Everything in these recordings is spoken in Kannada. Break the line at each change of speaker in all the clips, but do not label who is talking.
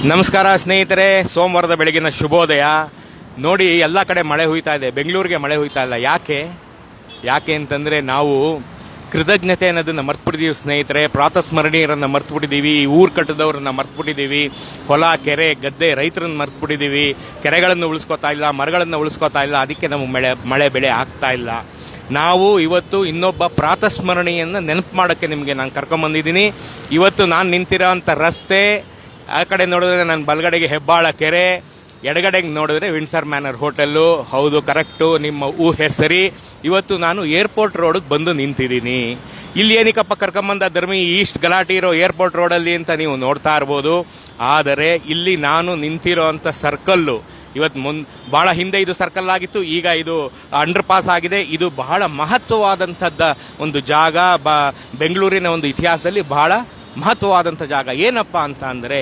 ನಮಸ್ಕಾರ ಸ್ನೇಹಿತರೆ, ಸೋಮವಾರದ ಬೆಳಗಿನ ಶುಭೋದಯ. ನೋಡಿ, ಎಲ್ಲ ಕಡೆ ಮಳೆ ಹುಯ್ತಾ ಇದೆ, ಬೆಂಗಳೂರಿಗೆ ಮಳೆ ಹುಯ್ತಾ ಇಲ್ಲ. ಯಾಕೆ ಅಂತಂದರೆ ನಾವು ಕೃತಜ್ಞತೆ ಅನ್ನೋದನ್ನು ಮರ್ತ್ಬಿಟ್ಟಿದ್ದೀವಿ ಸ್ನೇಹಿತರೆ. ಪ್ರಾತಸ್ಮರಣೀಯರನ್ನು ಮರ್ತ್ಬಿಟ್ಟಿದ್ದೀವಿ, ಊರು ಕಟ್ಟದವ್ರನ್ನ ಮರ್ತ್ಬಿಟ್ಟಿದ್ದೀವಿ, ಹೊಲ ಕೆರೆ ಗದ್ದೆ ರೈತರನ್ನು ಮರ್ತ್ಬಿಟ್ಟಿದ್ದೀವಿ, ಕೆರೆಗಳನ್ನು ಉಳಿಸ್ಕೋತಾ ಇಲ್ಲ, ಮರಗಳನ್ನು ಉಳಿಸ್ಕೋತಾ ಇಲ್ಲ. ಅದಕ್ಕೆ ನಮಗೆ ಮಳೆ ಬೆಳೆ ಆಗ್ತಾ ಇಲ್ಲ. ನಾವು ಇವತ್ತು ಇನ್ನೊಬ್ಬ ಪ್ರಾತಸ್ಮರಣೀಯನ್ನು ನೆನಪು ಮಾಡೋಕ್ಕೆ ನಿಮಗೆ ನಾನು ಕರ್ಕೊಂಬಂದಿದ್ದೀನಿ. ಇವತ್ತು ನಾನು ನಿಂತಿರೋ ಅಂಥ ರಸ್ತೆ, ಆ ಕಡೆ ನೋಡಿದ್ರೆ ನನ್ನ ಬಲಗಡೆಗೆ ಹೆಬ್ಬಾಳ ಕೆರೆ, ಎಡಗಡೆಗೆ ನೋಡಿದ್ರೆ ವಿಂಡ್ಸರ್ ಮ್ಯಾನರ್ ಹೋಟೆಲ್ಲು. ಹೌದು, ಕರೆಕ್ಟು, ನಿಮ್ಮ ಊಹೆ ಸರಿ. ಇವತ್ತು ನಾನು ಏರ್ಪೋರ್ಟ್ ರೋಡಿಗೆ ಬಂದು ನಿಂತಿದ್ದೀನಿ. ಇಲ್ಲಿ ಏನಕ್ಕಪ್ಪ ಕರ್ಕೊಂಬಂದ ಧರ್ಮಿ, ಈಸ್ಟ್ ಗಲಾಟೆ ಇರೋ ಏರ್ಪೋರ್ಟ್ ರೋಡಲ್ಲಿ ಅಂತ ನೀವು ನೋಡ್ತಾ ಇರ್ಬೋದು. ಆದರೆ ಇಲ್ಲಿ ನಾನು ನಿಂತಿರೋ ಅಂಥ ಸರ್ಕಲ್ಲು, ಇವತ್ತು ಭಾಳ ಹಿಂದೆ ಇದು ಸರ್ಕಲ್ ಆಗಿತ್ತು, ಈಗ ಇದು ಅಂಡರ್ ಪಾಸ್ ಆಗಿದೆ. ಇದು ಬಹಳ ಮಹತ್ವವಾದಂಥದ್ದು ಒಂದು ಜಾಗ, ಬೆಂಗಳೂರಿನ ಒಂದು ಇತಿಹಾಸದಲ್ಲಿ ಬಹಳ ಮಹತ್ವವಾದಂಥ ಜಾಗ. ಏನಪ್ಪ ಅಂತ ಅಂದರೆ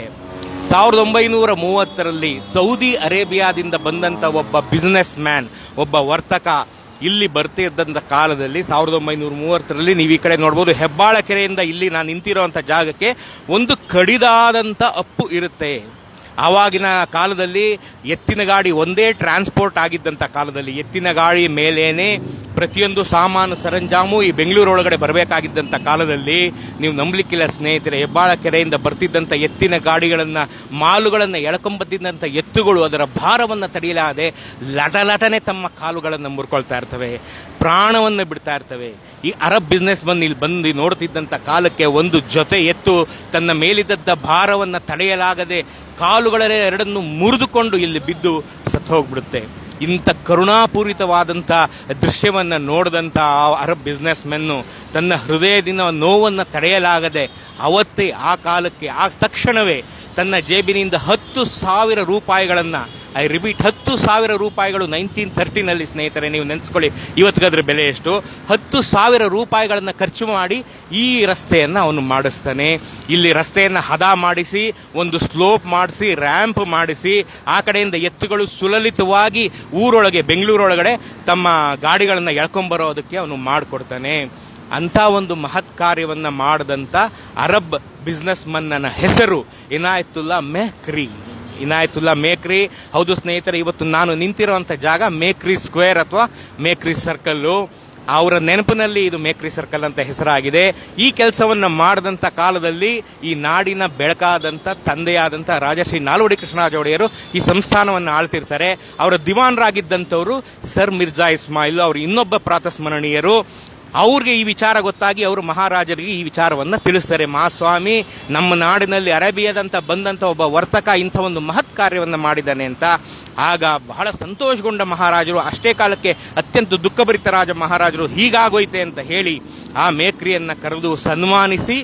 1930ರಲ್ಲಿ ಸೌದಿ ಅರೇಬಿಯಾದಿಂದ ಬಂದಂಥ ಒಬ್ಬ ಬಿಸ್ನೆಸ್ ಮ್ಯಾನ್, ಒಬ್ಬ ವರ್ತಕ ಇಲ್ಲಿ ಬರ್ತಿದ್ದಂಥ ಕಾಲದಲ್ಲಿ 1930ರಲ್ಲಿ ನೀವು ಈ ಕಡೆ ನೋಡ್ಬೋದು, ಹೆಬ್ಬಾಳ ಕೆರೆಯಿಂದ ಇಲ್ಲಿ ನಾನು ನಿಂತಿರೋ ಅಂಥ ಜಾಗಕ್ಕೆ ಒಂದು ಕಡಿದಾದಂಥ ಅಪ್ಪು ಇರುತ್ತೆ. ಆವಾಗಿನ ಕಾಲದಲ್ಲಿ ಎತ್ತಿನ ಗಾಡಿ ಒಂದೇ ಟ್ರಾನ್ಸ್ಪೋರ್ಟ್ ಆಗಿದ್ದಂಥ ಕಾಲದಲ್ಲಿ ಎತ್ತಿನ ಗಾಡಿ ಮೇಲೇನೆ ಪ್ರತಿಯೊಂದು ಸಾಮಾನು ಸರಂಜಾಮು ಈ ಬೆಂಗಳೂರೊಳಗಡೆ ಬರಬೇಕಾಗಿದ್ದಂಥ ಕಾಲದಲ್ಲಿ ನೀವು ನಂಬಲಿಕ್ಕಿಲ್ಲ ಸ್ನೇಹಿತರೆ, ಹೆಬ್ಬಾಳ ಕೆರೆಯಿಂದ ಬರ್ತಿದ್ದಂಥ ಎತ್ತಿನ ಗಾಡಿಗಳನ್ನು, ಮಾಲುಗಳನ್ನು ಎಳ್ಕೊಂಬತ್ತಿದ್ದಂಥ ಎತ್ತುಗಳು ಅದರ ಭಾರವನ್ನು ತಡೆಯಲಾದೆ ಲಟಲಟನೆ ತಮ್ಮ ಕಾಲುಗಳನ್ನು ಮುರ್ಕೊಳ್ತಾ ಇರ್ತವೆ, ಪ್ರಾಣವನ್ನು ಬಿಡ್ತಾ ಇರ್ತವೆ. ಈ ಅರಬ್ ಬಿಸ್ನೆಸ್ ಇಲ್ಲಿ ಬಂದು ನೋಡ್ತಿದ್ದಂಥ ಕಾಲಕ್ಕೆ ಒಂದು ಜೊತೆ ಎತ್ತು ತನ್ನ ಮೇಲಿದ್ದ ಭಾರವನ್ನು ತಡೆಯಲಾಗದೆ ಕಾಲುಗಳೆರಡನ್ನು ಮುರಿದುಕೊಂಡು ಇಲ್ಲಿ ಬಿದ್ದು ಸತ್ತು ಹೋಗ್ಬಿಡುತ್ತೆ. ಇಂಥ ಕರುಣಾಪೂರಿತವಾದಂಥ ದೃಶ್ಯವನ್ನು ನೋಡಿದಂಥ ಅರಬ್ ಬಿಸ್ನೆಸ್ ಮೆನ್ನು ತನ್ನ ಹೃದಯದಿಂದ ನೋವನ್ನು ತಡೆಯಲಾಗದೆ ಅವತ್ತೇ ಆ ಕಾಲಕ್ಕೆ ಆ ತಕ್ಷಣವೇ ತನ್ನ ಜೇಬಿನಿಂದ 10,000 ರೂಪಾಯಿಗಳನ್ನು, ಐ ರಿಪೀಟ್ 10,000 ರೂಪಾಯಿಗಳು 1930ನಲ್ಲಿ ಸ್ನೇಹಿತರೆ, ನೀವು ನೆನೆಸ್ಕೊಳ್ಳಿ ಇವತ್ತಿಗಾದ್ರ ಬೆಲೆ ಎಷ್ಟು, 10,000 ರೂಪಾಯಿಗಳನ್ನು ಖರ್ಚು ಮಾಡಿ ಈ ರಸ್ತೆಯನ್ನು ಅವನು ಮಾಡಿಸ್ತಾನೆ. ಇಲ್ಲಿ ರಸ್ತೆಯನ್ನು ಹದ ಮಾಡಿಸಿ, ಒಂದು ಸ್ಲೋಪ್ ಮಾಡಿಸಿ, ರ್ಯಾಂಪ್ ಮಾಡಿಸಿ, ಆ ಕಡೆಯಿಂದ ಎತ್ತುಗಳು ಸುಲಲಿತವಾಗಿ ಊರೊಳಗೆ ಬೆಂಗಳೂರೊಳಗಡೆ ತಮ್ಮ ಗಾಡಿಗಳನ್ನು ಎಳ್ಕೊಂಬರೋದಕ್ಕೆ ಅವನು ಮಾಡಿಕೊಡ್ತಾನೆ. ಅಂಥ ಒಂದು ಮಹತ್ ಕಾರ್ಯವನ್ನು ಮಾಡಿದಂಥ ಅರಬ್ ಬಿಸ್ನೆಸ್ ಮನ್ನನ ಹೆಸರು ಇನಾಯತುಲ್ಲಾ ಮೇಕ್ರಿ. ಹೌದು ಸ್ನೇಹಿತರೆ, ಇವತ್ತು ನಾನು ನಿಂತಿರೋಂಥ ಜಾಗ ಮೇಕ್ರಿ ಸ್ಕ್ವೇರ್ ಅಥವಾ ಮೇಕ್ರಿ ಸರ್ಕಲ್ಲು. ಅವರ ನೆನಪಿನಲ್ಲಿ ಇದು ಮೇಕ್ರಿ ಸರ್ಕಲ್ ಅಂತ ಹೆಸರಾಗಿದೆ. ಈ ಕೆಲಸವನ್ನು ಮಾಡಿದಂಥ ಕಾಲದಲ್ಲಿ ಈ ನಾಡಿನ ಬೆಳಕಾದಂಥ ತಂದೆಯಾದಂಥ ರಾಜಶ್ರೀ ನಾಲ್ವಡಿ ಕೃಷ್ಣರಾಜ ಒಡೆಯರು ಈ ಸಂಸ್ಥಾನವನ್ನು ಆಳ್ತಿರ್ತಾರೆ. ಅವರ ದಿವಾನರಾಗಿದ್ದಂಥವರು ಸರ್ ಮಿರ್ಜಾ ಇಸ್ಮಾಯಿಲ್, ಅವರು ಇನ್ನೊಬ್ಬ ಪ್ರಾತಸ್ಮರಣೀಯರು. ಅವ್ರಿಗೆ ಈ ವಿಚಾರ ಗೊತ್ತಾಗಿ ಅವರು ಮಹಾರಾಜರಿಗೆ ಈ ವಿಚಾರವನ್ನು ತಿಳಿಸ್ತಾರೆ. ಮಹಾಸ್ವಾಮಿ, ನಮ್ಮ ನಾಡಿನಲ್ಲಿ ಅರೇಬಿಯಾದಂಥ ಬಂದಂಥ ಒಬ್ಬ ವರ್ತಕ ಇಂಥ ಒಂದು ಮಹತ್ ಕಾರ್ಯವನ್ನು ಮಾಡಿದ್ದಾನೆ ಅಂತ. ಆಗ ಬಹಳ ಸಂತೋಷಗೊಂಡ ಮಹಾರಾಜರು, ಅಷ್ಟೇ ಕಾಲಕ್ಕೆ ಅತ್ಯಂತ ದುಃಖಭರಿತರಾದ ಮಹಾರಾಜರು, ಹೀಗಾಗೋಯ್ತೆ ಅಂತ ಹೇಳಿ ಆ ಮೇಕ್ರಿಯನ್ನು ಕರೆದು ಸನ್ಮಾನಿಸಿ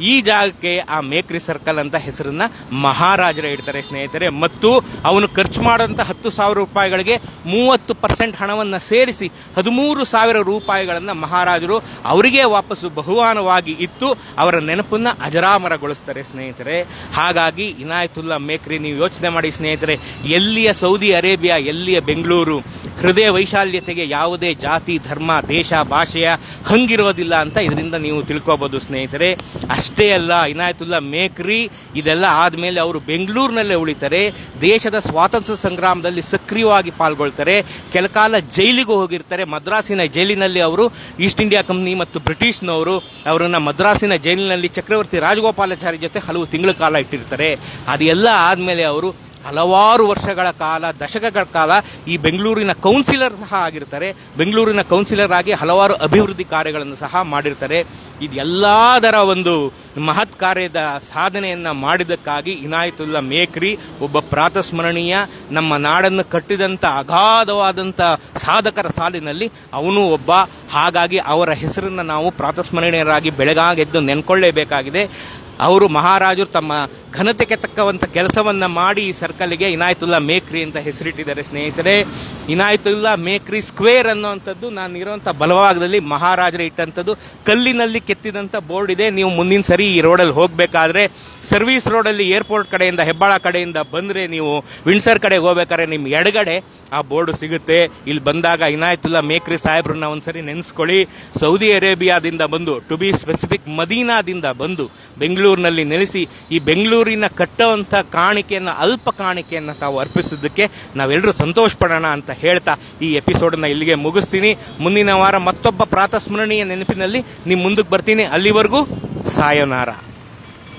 ಈ ಜಾಗಕ್ಕೆ ಆ ಮೇಕ್ರಿ ಸರ್ಕಲ್ ಅಂತ ಹೆಸರನ್ನ ಮಹಾರಾಜರೇ ಇಡ್ತಾರೆ ಸ್ನೇಹಿತರೆ. ಮತ್ತು ಅವನು ಖರ್ಚು ಮಾಡಿದಂಥ 10,000 ರೂಪಾಯಿಗಳಿಗೆ 30% ಹಣವನ್ನು ಸೇರಿಸಿ 13,000 ರೂಪಾಯಿಗಳನ್ನು ಮಹಾರಾಜರು ಅವರಿಗೆ ವಾಪಸ್ಸು ಬಹುಮಾನವಾಗಿ ಇತ್ತು ಅವರ ನೆನಪನ್ನು ಅಜರಾಮರಗೊಳಿಸ್ತಾರೆ ಸ್ನೇಹಿತರೆ. ಹಾಗಾಗಿ ಇನಾಯತುಲ್ಲಾ ಮೇಕ್ರಿ, ನೀವು ಯೋಚನೆ ಮಾಡಿ ಸ್ನೇಹಿತರೆ, ಎಲ್ಲಿಯ ಸೌದಿ ಅರೇಬಿಯಾ, ಎಲ್ಲಿಯ ಬೆಂಗಳೂರು, ಹೃದಯ ವೈಶಾಲ್ಯತೆಗೆ ಯಾವುದೇ ಜಾತಿ, ಧರ್ಮ, ದೇಶ, ಭಾಷೆಯ ಹಂಗಿರೋದಿಲ್ಲ ಅಂತ ಇದರಿಂದ ನೀವು ತಿಳ್ಕೊಬೋದು ಸ್ನೇಹಿತರೆ. ಅಷ್ಟೇ ಅಲ್ಲ, ಇನಾಯತುಲ್ಲಾ ಮೇಕ್ರಿ ಇದೆಲ್ಲ ಆದಮೇಲೆ ಅವರು ಬೆಂಗಳೂರಿನಲ್ಲೇ ಉಳಿತಾರೆ. ದೇಶದ ಸ್ವಾತಂತ್ರ್ಯ ಸಂಗ್ರಾಮದಲ್ಲಿ ಸಕ್ರಿಯವಾಗಿ ಪಾಲ್ಗೊಳ್ತಾರೆ. ಕೆಲಕಾಲ ಜೈಲಿಗೂ ಹೋಗಿರ್ತಾರೆ. ಮದ್ರಾಸಿನ ಜೈಲಿನಲ್ಲಿ ಅವರು ಈಸ್ಟ್ ಇಂಡಿಯಾ ಕಂಪ್ನಿ ಮತ್ತು ಬ್ರಿಟಿಷ್ನವರು ಅವರನ್ನು ಮದ್ರಾಸಿನ ಜೈಲಿನಲ್ಲಿ ಚಕ್ರವರ್ತಿ ರಾಜಗೋಪಾಲಾಚಾರಿ ಜೊತೆ ಹಲವು ತಿಂಗಳ ಕಾಲ ಇಟ್ಟಿರ್ತಾರೆ. ಅದೆಲ್ಲ ಆದಮೇಲೆ ಅವರು ಹಲವಾರು ವರ್ಷಗಳ ಕಾಲ, ದಶಕಗಳ ಕಾಲ ಈ ಬೆಂಗಳೂರಿನ ಕೌನ್ಸಿಲರ್ ಸಹ ಆಗಿರ್ತಾರೆ. ಬೆಂಗಳೂರಿನ ಕೌನ್ಸಿಲರ್ ಆಗಿ ಹಲವಾರು ಅಭಿವೃದ್ಧಿ ಕಾರ್ಯಗಳನ್ನು ಸಹ ಮಾಡಿರ್ತಾರೆ. ಇದೆಲ್ಲದರ ಒಂದು ಮಹತ್ ಕಾರ್ಯದ ಸಾಧನೆಯನ್ನು ಮಾಡಿದ್ದಕ್ಕಾಗಿ ಇನಾಯತುಲ್ಲಾ ಮೇಕ್ರಿ ಒಬ್ಬ ಪ್ರಾತಸ್ಮರಣೀಯ, ನಮ್ಮ ನಾಡನ್ನು ಕಟ್ಟಿದಂಥ ಅಗಾಧವಾದಂಥ ಸಾಧಕರ ಸಾಲಿನಲ್ಲಿ ಅವನು ಒಬ್ಬ. ಹಾಗಾಗಿ ಅವರ ಹೆಸರನ್ನು ನಾವು ಪ್ರಾತಸ್ಮರಣೀಯರಾಗಿ ಬೆಳಗಾಗೆದ್ದು ನೆನ್ಕೊಳ್ಳೇಬೇಕಾಗಿದೆ. ಅವರು ಮಹಾರಾಜರು ತಮ್ಮ ಘನತೆಗೆ ತಕ್ಕವಂಥ ಕೆಲಸವನ್ನು ಮಾಡಿ ಈ ಸರ್ಕಲ್ಗೆ ಇನಾಯತುಲ್ಲಾ ಮೇಕ್ರಿ ಅಂತ ಹೆಸರಿಟ್ಟಿದ್ದಾರೆ ಸ್ನೇಹಿತರೆ. ಇನಾಯತುಲ್ಲಾ ಮೇಕ್ರಿ ಸ್ಕ್ವೇರ್ ಅನ್ನೋವಂಥದ್ದು ನಾನು ಇರೋವಂಥ ಬಲಭಾಗದಲ್ಲಿ ಮಹಾರಾಜರು ಇಟ್ಟಂಥದ್ದು ಕಲ್ಲಿನಲ್ಲಿ ಕೆತ್ತಿದಂಥ ಬೋರ್ಡ್ ಇದೆ. ನೀವು ಮುಂದಿನ ಸರಿ ಈ ರೋಡಲ್ಲಿ ಹೋಗಬೇಕಾದ್ರೆ ಸರ್ವಿಸ್ ರೋಡಲ್ಲಿ ಏರ್ಪೋರ್ಟ್ ಕಡೆಯಿಂದ, ಹೆಬ್ಬಾಳ ಕಡೆಯಿಂದ ಬಂದರೆ ನೀವು ವಿಂಡ್ಸರ್ ಕಡೆಗೆ ಹೋಗ್ಬೇಕಾದ್ರೆ ನಿಮ್ಮ ಎಡಗಡೆ ಆ ಬೋರ್ಡು ಸಿಗುತ್ತೆ. ಇಲ್ಲಿ ಬಂದಾಗ ಇನಾಯತುಲ್ಲಾ ಮೇಕ್ರಿ ಸಾಹೇಬ್ರನ್ನ ಒಂದ್ಸರಿ ನೆನೆಸ್ಕೊಳ್ಳಿ. ಸೌದಿ ಅರೇಬಿಯಾದಿಂದ ಬಂದು, ಟು ಬಿ ಸ್ಪೆಸಿಫಿಕ್ ಮದೀನಾದಿಂದ ಬಂದು ಬೆಂಗಳೂರು ಬೆಂಗಳೂರಿನಲ್ಲಿ ನೆಲೆಸಿ ಈ ಬೆಂಗಳೂರಿನ ಕಟ್ಟುವಂಥ ಕಾಣಿಕೆಯನ್ನು, ಅಲ್ಪ ಕಾಣಿಕೆಯನ್ನು ತಾವು ಅರ್ಪಿಸಿದ್ದಕ್ಕೆ ನಾವೆಲ್ಲರೂ ಸಂತೋಷ ಪಡೋಣ ಅಂತ ಹೇಳ್ತಾ ಈ ಎಪಿಸೋಡನ್ನು ಇಲ್ಲಿಗೆ ಮುಗಿಸ್ತೀನಿ. ಮುಂದಿನ ವಾರ ಮತ್ತೊಬ್ಬ ಪ್ರಾತಸ್ಮರಣೀಯ ನೆನಪಿನಲ್ಲಿ ನಿಮ್ಮ ಮುಂದಕ್ಕೆ ಬರ್ತೀನಿ. ಅಲ್ಲಿವರೆಗೂ ಸಾಯೋನಾರ.